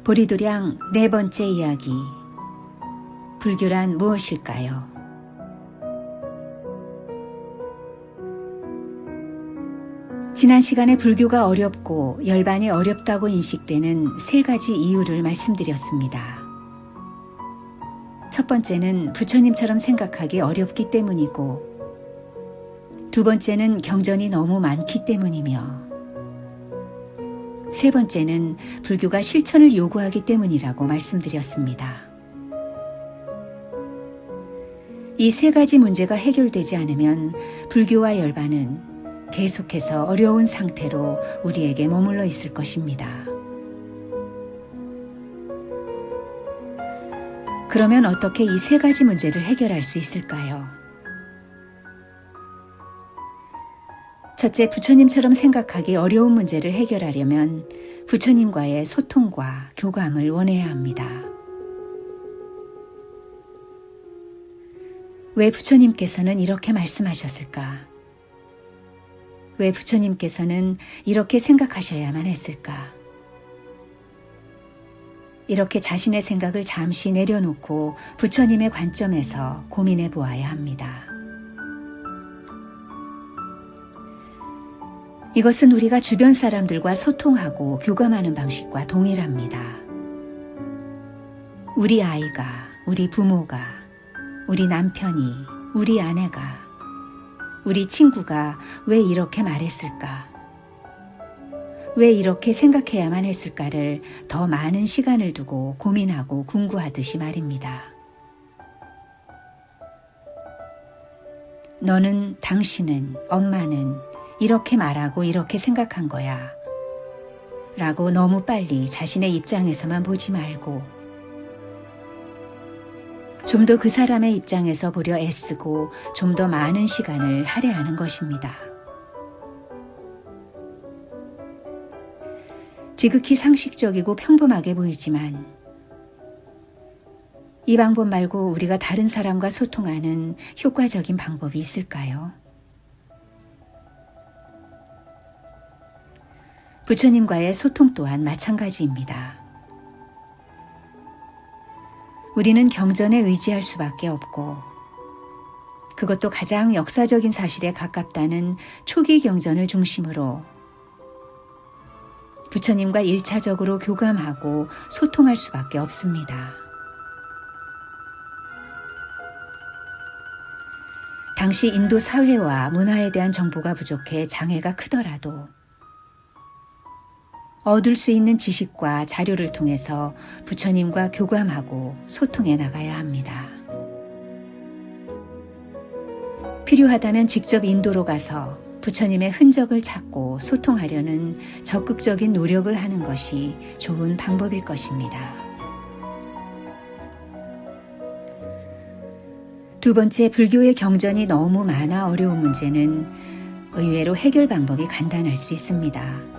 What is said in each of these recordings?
보리도량 네 번째 이야기. 불교란 무엇일까요? 지난 시간에 불교가 어렵고 열반이 어렵다고 인식되는 세 가지 이유를 말씀드렸습니다. 첫 번째는 부처님처럼 생각하기 어렵기 때문이고, 두 번째는 경전이 너무 많기 때문이며, 세 번째는 불교가 실천을 요구하기 때문이라고 말씀드렸습니다. 이 세 가지 문제가 해결되지 않으면 불교와 열반은 계속해서 어려운 상태로 우리에게 머물러 있을 것입니다. 그러면 어떻게 이 세 가지 문제를 해결할 수 있을까요? 첫째, 부처님처럼 생각하기 어려운 문제를 해결하려면 부처님과의 소통과 교감을 원해야 합니다. 왜 부처님께서는 이렇게 말씀하셨을까? 왜 부처님께서는 이렇게 생각하셔야만 했을까? 이렇게 자신의 생각을 잠시 내려놓고 부처님의 관점에서 고민해 보아야 합니다. 이것은 우리가 주변 사람들과 소통하고 교감하는 방식과 동일합니다. 우리 아이가, 우리 부모가, 우리 남편이, 우리 아내가, 우리 친구가 왜 이렇게 말했을까? 왜 이렇게 생각해야만 했을까를 더 많은 시간을 두고 고민하고 궁구하듯이 말입니다. 너는, 당신은, 엄마는 이렇게 말하고 이렇게 생각한 거야 라고 너무 빨리 자신의 입장에서만 보지 말고 좀 더 그 사람의 입장에서 보려 애쓰고 좀 더 많은 시간을 할애하는 것입니다. 지극히 상식적이고 평범하게 보이지만 이 방법 말고 우리가 다른 사람과 소통하는 효과적인 방법이 있을까요? 부처님과의 소통 또한 마찬가지입니다. 우리는 경전에 의지할 수밖에 없고, 그것도 가장 역사적인 사실에 가깝다는 초기 경전을 중심으로 부처님과 1차적으로 교감하고 소통할 수밖에 없습니다. 당시 인도 사회와 문화에 대한 정보가 부족해 장애가 크더라도 얻을 수 있는 지식과 자료를 통해서 부처님과 교감하고 소통해 나가야 합니다. 필요하다면 직접 인도로 가서 부처님의 흔적을 찾고 소통하려는 적극적인 노력을 하는 것이 좋은 방법일 것입니다. 두 번째, 불교의 경전이 너무 많아 어려운 문제는 의외로 해결 방법이 간단할 수 있습니다.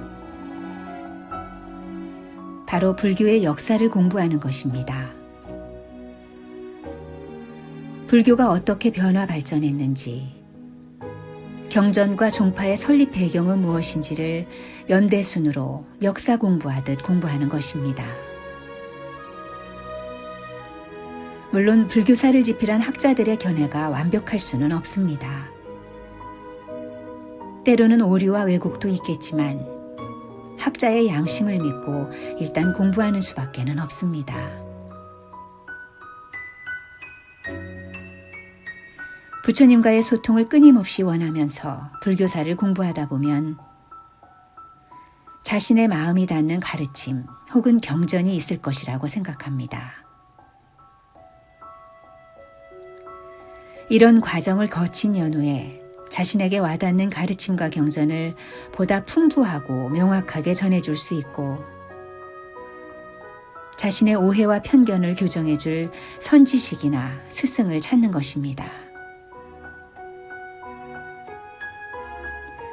바로 불교의 역사를 공부하는 것입니다. 불교가 어떻게 변화 발전했는지, 경전과 종파의 설립 배경은 무엇인지를 연대순으로 역사 공부하듯 공부하는 것입니다. 물론 불교사를 집필한 학자들의 견해가 완벽할 수는 없습니다. 때로는 오류와 왜곡도 있겠지만 학자의 양심을 믿고 일단 공부하는 수밖에는 없습니다. 부처님과의 소통을 끊임없이 원하면서 불교사를 공부하다 보면 자신의 마음이 닿는 가르침 혹은 경전이 있을 것이라고 생각합니다. 이런 과정을 거친 연후에 자신에게 와닿는 가르침과 경전을 보다 풍부하고 명확하게 전해줄 수 있고 자신의 오해와 편견을 교정해줄 선지식이나 스승을 찾는 것입니다.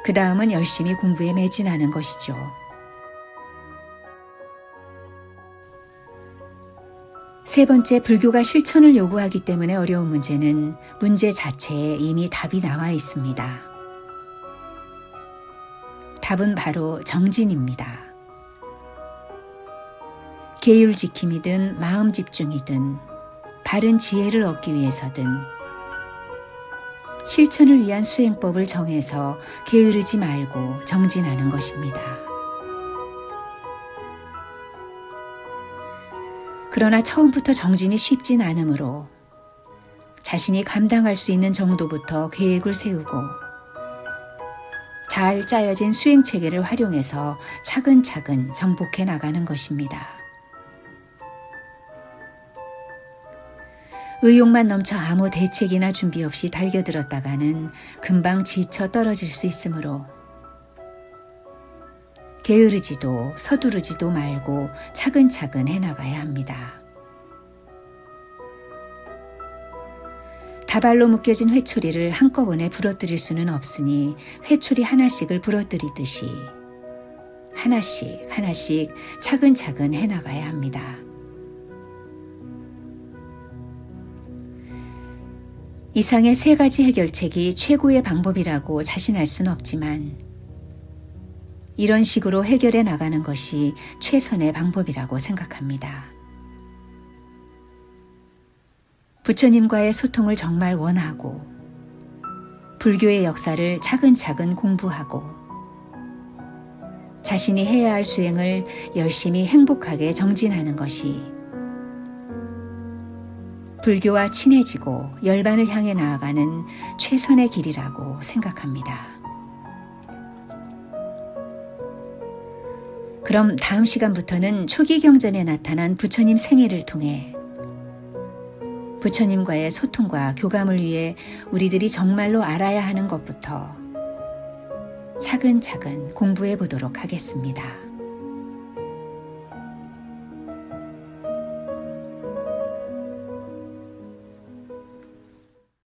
그 다음은 열심히 공부에 매진하는 것이죠. 세 번째, 불교가 실천을 요구하기 때문에 어려운 문제는 문제 자체에 이미 답이 나와 있습니다. 답은 바로 정진입니다. 계율 지킴이든 마음 집중이든 바른 지혜를 얻기 위해서든 실천을 위한 수행법을 정해서 게으르지 말고 정진하는 것입니다. 그러나 처음부터 정진이 쉽진 않으므로 자신이 감당할 수 있는 정도부터 계획을 세우고 잘 짜여진 수행 체계를 활용해서 차근차근 정복해 나가는 것입니다. 의욕만 넘쳐 아무 대책이나 준비 없이 달겨들었다가는 금방 지쳐 떨어질 수 있으므로 게으르지도 서두르지도 말고 차근차근 해나가야 합니다. 다발로 묶여진 회초리를 한꺼번에 부러뜨릴 수는 없으니 회초리 하나씩을 부러뜨리듯이 하나씩 하나씩 차근차근 해나가야 합니다. 이상의 세 가지 해결책이 최고의 방법이라고 자신할 순 없지만 이런 식으로 해결해 나가는 것이 최선의 방법이라고 생각합니다. 부처님과의 소통을 정말 원하고 불교의 역사를 차근차근 공부하고 자신이 해야 할 수행을 열심히 행복하게 정진하는 것이 불교와 친해지고 열반을 향해 나아가는 최선의 길이라고 생각합니다. 그럼 다음 시간부터는 초기 경전에 나타난 부처님 생애를 통해 부처님과의 소통과 교감을 위해 우리들이 정말로 알아야 하는 것부터 차근차근 공부해 보도록 하겠습니다.